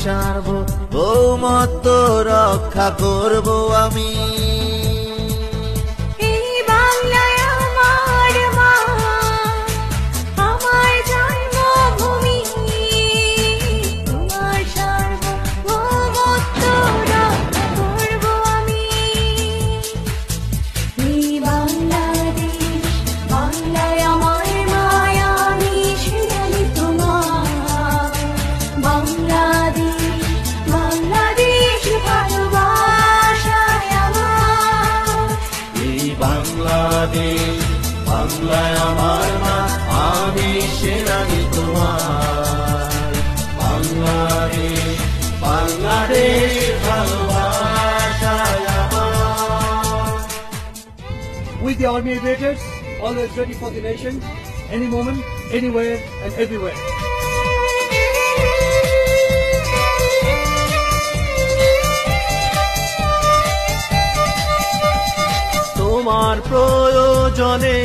সার্বভৌমত্ব রক্ষা করব আমি। বাংলাদেশ বাংলায় আমার মা, আমি সেনানি তোমার। বাংলাদেশ বাংলাদেশ ভালোবাসায় আমার। We the Army Aviators, always ready for the nation, any moment, anywhere and everywhere. তোমার প্রয়োজনে